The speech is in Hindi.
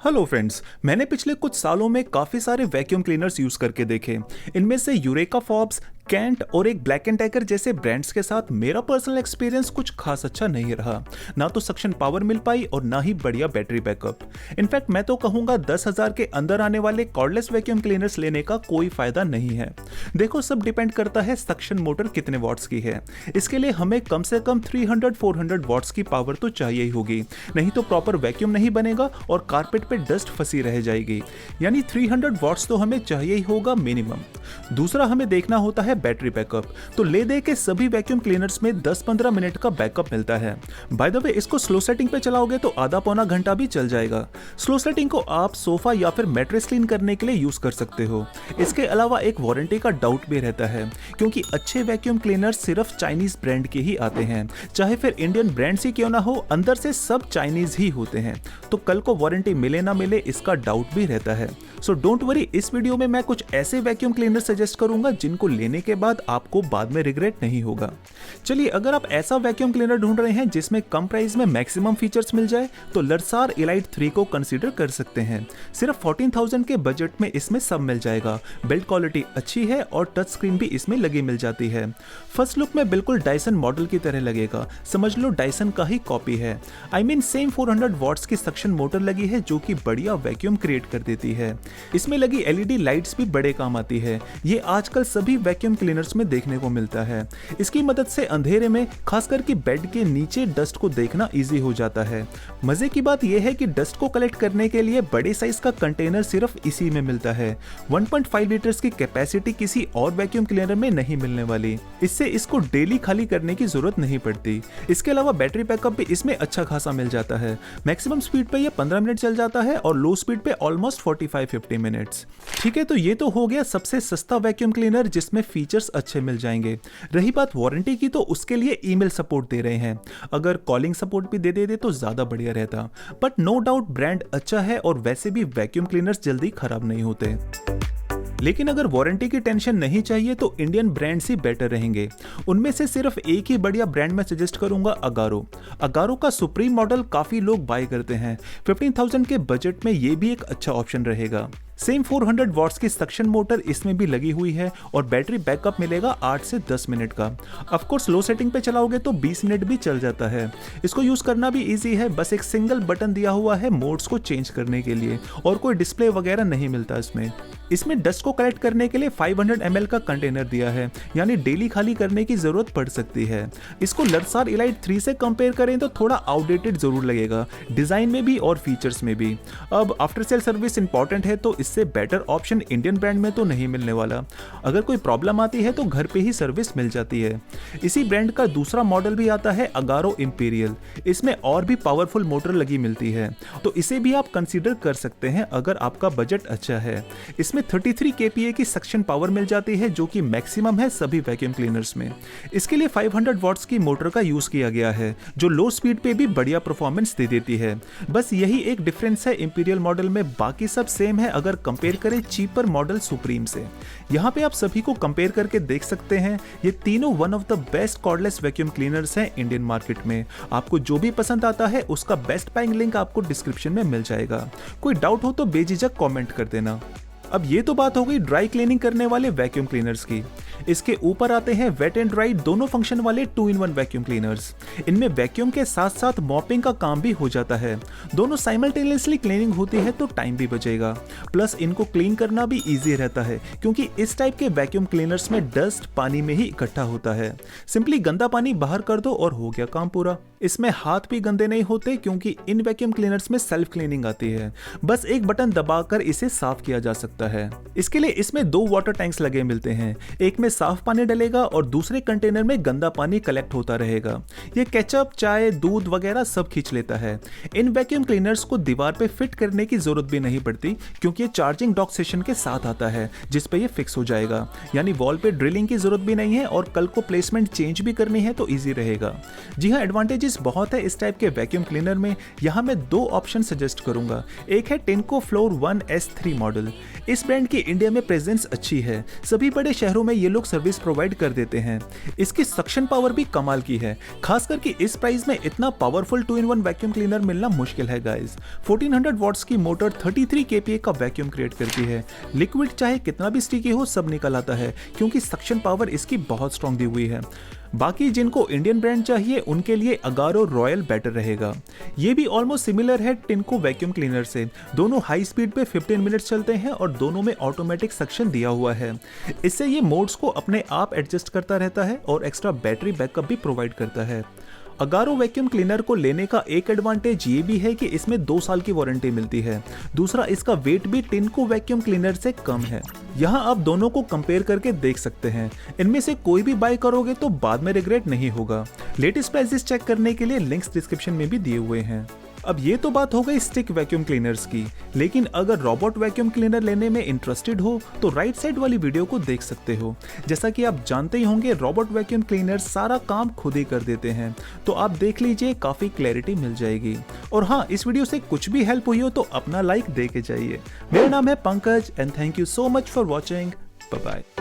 हेलो फ्रेंड्स, मैंने पिछले कुछ सालों में काफ़ी सारे वैक्यूम क्लीनर्स यूज़ करके देखे। इनमें से यूरेका फॉब्स, कैंट और एक ब्लैक एंड टाइगर जैसे ब्रांड्स के साथ मेरा पर्सनल एक्सपीरियंस कुछ खास अच्छा नहीं रहा। ना तो सक्शन पावर मिल पाई और ना ही बढ़िया बैटरी बैकअप। इनफैक्ट मैं तो कहूँगा 10,000 के अंदर आने वाले कॉर्डलेस वैक्यूम क्लीनर्स लेने का कोई फायदा नहीं है। देखो, सब डिपेंड करता है सक्शन मोटर कितने वॉट्स की है। इसके लिए हमें कम से कम 300-400 वॉट्स की पावर तो चाहिए ही होगी, नहीं तो प्रॉपर वैक्यूम नहीं बनेगा और कारपेट पे डस्ट फंसी रह जाएगी। यानी 300 वॉट्स तो हमें चाहिए ही होगा मिनिमम। दूसरा हमें देखना होता है बैटरी बैकअप। तो ले दे के सभी वैक्यूम क्लीनर्स में 10-15 मिनट का बैकअप मिलता है। बाय द वे, इसको स्लो सेटिंग पे चलाओगे तो आधा पौना घंटा भी चल जाएगा। स्लो सेटिंग को आप सोफा या फिर मैट्रेस क्लीन करने के लिए यूज कर सकते हो। इसके अलावा एक वारंटी का डाउट भी रहता है, क्योंकि अच्छे वैक्यूम क्लीनर सिर्फ चाइनीज ब्रांड के ही आते हैं। चाहे फिर इंडियन ब्रांड्स ही क्यों ना हो, अंदर से सब चाइनीज ही होते हैं। तो कल को वारंटी मिले ना मिले इसका डाउट भी रहता है। सो डोंट वरी, इस वीडियो में मैं कुछ ऐसे वैक्यूम क्लीनर सजेस्ट करूंगा जिनको लेने के बाद आपको बाद में रिग्रेट नहीं होगा। चलिए, अगर आप ऐसा वैक्यूम क्लीनर ढूंढ रहे हैं जिसमें कम प्राइस में मैक्सिमम फीचर्स मिल जाए तो लरसार एलाइट 3 को कंसीडर कर सकते हैं। सिर्फ 14,000 के बजट में इसमें सब मिल जाएगा। बिल्ड क्वालिटी अच्छी है और टच स्क्रीन भी इसमें लगी मिल जाती है। फर्स्ट लुक में बिल्कुल डायसन मॉडल की तरह लगेगा, समझ लो डायसन का ही कॉपी है। आई मीन सेम 400 वॉट्स की सक्शन मोटर लगी है जो कि बढ़िया वैक्यूम क्रिएट कर देती है। इसमें लगी एलईडी लाइट्स भी बड़े काम आती है। ये आजकल सभी वैक्यूम क्लीनर्स में देखने को मिलता है। इसकी मदद से अंधेरे में खासकर कि बेड के नीचे डस्ट को देखना इजी हो जाता है। मजे की बात यह है कि डस्ट को कलेक्ट करने के लिए बड़े साइज का कंटेनर सिर्फ इसी में मिलता है। 1.5 लीटर्स की कैपेसिटी किसी और वैक्यूम क्लीनर में नहीं मिलने वाली। इससे इसको डेली खाली करने की जरूरत नहीं पड़ती। इसके अलावा बैटरी बैकअप भी इसमें अच्छा खासा मिल जाता है। मैक्सिमम स्पीड पे ये 15 मिनट चल जाता है और लो स्पीड पे ऑलमोस्ट 45-50 मिनट्स। ठीक है, तो ये तो हो गया सबसे सस्ता वैक्यूम क्लीनर जिसमें फीचर्स अच्छे मिल जाएंगे। रही बात वारंटी की, तो उसके लिए ईमेल सपोर्ट दे रहे हैं। अगर कॉलिंग सपोर्ट भी दे देते तो ज्यादा बढ़िया रहता। बट नो डाउट ब्रांड अच्छा है और वैसे भी वैक्यूम क्लीनर्स जल्दी खराब नहीं होते। लेकिन अगर वारंटी की टेंशन नहीं चाहिए तो इंडियन ब्रांड्स ही बेटर रहेंगे। उनमें से सिर्फ एक ही बढ़िया ब्रांड में सजेस्ट करूंगा, अगारो। अगारो का सुप्रीम मॉडल काफी लोग बाय करते हैं। 15,000 के बजट में ये भी एक अच्छा ऑप्शन रहेगा। सेम 400 वॉट्स की सक्शन मोटर इसमें भी लगी हुई है और बैटरी बैकअप मिलेगा 8 से 10 मिनट का। ऑफ कोर्स लो सेटिंग पे चलाओगे तो 20 मिनट भी चल जाता है। इसको यूज करना भी इजी है, बस एक सिंगल बटन दिया हुआ है मोड्स को चेंज करने के लिए और कोई डिस्प्ले वगैरह नहीं मिलता इसमें डस्ट को कलेक्ट करने के लिए 500 ml का कंटेनर दिया है, यानी डेली खाली करने की जरूरत पड़ सकती है। इसको लरसार एलाइट 3 से कंपेयर करें तो थोड़ा आउटडेटेड जरूर लगेगा, डिजाइन में भी और फीचर्स में भी। अब आफ्टर सेल सर्विस इंपॉर्टेंट है तो इससे बेटर ऑप्शन इंडियन ब्रांड में तो नहीं मिलने वाला। अगर कोई प्रॉब्लम आती है तो घर पे ही सर्विस मिल जाती है। इसी ब्रांड का दूसरा मॉडल भी आता है, अगारो इंपीरियल। इसमें और भी पावरफुल मोटर लगी मिलती है, तो इसे भी आप कंसीडर कर सकते हैं अगर आपका बजट अच्छा है। इसमें 33 kPa की सक्शन पावर मिल जाती है जो कि मैक्सिमम है सभी वैक्यूम क्लीनर्स में। इसके लिए 500 वॉट्स की मोटर का यूज किया गया है जो लो स्पीड पे भी बढ़िया परफॉर्मेंस दे देती है। बस यही एक डिफरेंस है इंपीरियल मॉडल में, बाकी सब सेम है अगर कंपेयर करें चीपर मॉडल सुप्रीम से। यहाँ पे आप सभी को कंपेयर करके देख सकते हैं। ये तीनों one of the best cordless vacuum cleaners हैं इंडियन मार्केट में। आपको जो भी पसंद आता है उसका बेस्ट बाइंग लिंक आपको डिस्क्रिप्शन में मिल जाएगा। कोई डाउट हो तो बेझिझक कमेंट कर देना। अब ये तो बात हो गई ड्राई क्लीनिंग करने वाले वैक्यूम क्लीनर्स की। इसके ऊपर आते हैं वेट एंड ड्राई दोनों फंक्शन वाले 2-in-1 वैक्यूम क्लीनर्स। इनमें वैक्यूम के साथ साथ मॉपिंग का काम भी हो जाता है। दोनों साइमल्टेनियसली क्लीनिंग होती है तो टाइम भी बचेगा। प्लस इनको क्लीन करना भी इजी रहता है, क्योंकि इस टाइप के वैक्यूम क्लीनर्स में डस्ट पानी में ही इकट्ठा होता है। सिंपली गंदा पानी बाहर कर दो और हो गया काम पूरा। इसमें हाथ भी गंदे नहीं होते क्योंकि इन वैक्यूम क्लीनर्स में सेल्फ क्लीनिंग आती है। बस एक बटन दबाकर इसे साफ किया जा सकता है। इसके लिए इसमें 2 वाटर टैंक्स लगे मिलते हैं। एक में साफ पानी डलेगा और दूसरे कंटेनर में गंदा पानी कलेक्ट होता रहेगा। ये केचप, चाय, दूध वगैरह सब खींच लेता है। इन वैक्यूम क्लीनर्स को दीवार पे फिट करने की जरूरत भी नहीं पड़ती, क्योंकि ये चार्जिंग डॉक सेशन के साथ आता है जिस पे ये फिक्स हो जाएगा। यानी वॉल पे ड्रिलिंग की जरूरत भी नहीं है और कल को प्लेसमेंट चेंज भी करनी है तो ईजी रहेगा। जी हाँ, एडवांटेजेस बहुत है इस टाइप के वैक्यूम क्लीनर में। यहाँ मैं 2 ऑप्शन सजेस्ट करूंगा। एक है टिनको फ्लोर 1 S3 मॉडल। इस ब्रांड की इंडिया में प्रेजेंस अच्छी है, सभी बड़े शहरों में ये लोग सर्विस प्रोवाइड कर देते हैं। इसकी सक्शन पावर भी कमाल की है, खास करके इस प्राइस में इतना पावरफुल 2-in-1 वैक्यूम क्लीनर मिलना मुश्किल है गाइस। 1400 वॉट्स की मोटर 33 kPa का वैक्यूम क्रिएट करती है। लिक्विड चाहे कितना भी स्टिकी हो सब निकल आता है, क्योंकि सक्शन पावर इसकी बहुत स्ट्रॉन्ग दी हुई है। बाकी जिनको इंडियन ब्रांड चाहिए उनके लिए अगारो रॉयल बेटर रहेगा। ये भी ऑलमोस्ट सिमिलर है टिनको वैक्यूम क्लीनर से। दोनों हाई स्पीड पे 15 मिनट्स चलते हैं और दोनों में ऑटोमेटिक सक्शन दिया हुआ है। इससे ये मोड्स को अपने आप एडजस्ट करता रहता है और एक्स्ट्रा बैटरी बैकअप भी प्रोवाइड करता है। अगारो वैक्यूम क्लीनर को लेने का एक एडवांटेज ये भी है कि इसमें 2 साल की वारंटी मिलती है। दूसरा, इसका वेट भी टिनको वैक्यूम क्लीनर से कम है। यहाँ आप दोनों को कंपेयर करके देख सकते हैं। इनमें से कोई भी बाय करोगे तो बाद में रिग्रेट नहीं होगा। लेटेस्ट प्राइसेस चेक करने के लिए लिंक्स डिस्क्रिप्शन में भी दिए हुए हैं। अब ये तो बात हो गई स्टिक वैक्यूम क्लीनर्स की, लेकिन अगर रोबोट वैक्यूम क्लीनर लेने में इंटरेस्टेड हो तो राइट साइड वाली वीडियो को देख सकते हो। जैसा कि आप जानते ही होंगे, रोबोट वैक्यूम क्लीनर सारा काम खुद ही कर देते हैं, तो आप देख लीजिए, काफी क्लैरिटी मिल जाएगी। और हाँ, इस वीडियो से कुछ भी हेल्प हुई हो तो अपना लाइक दे के जाइए। मेरा नाम है Pankaj and thank you so much for watching. Bye bye.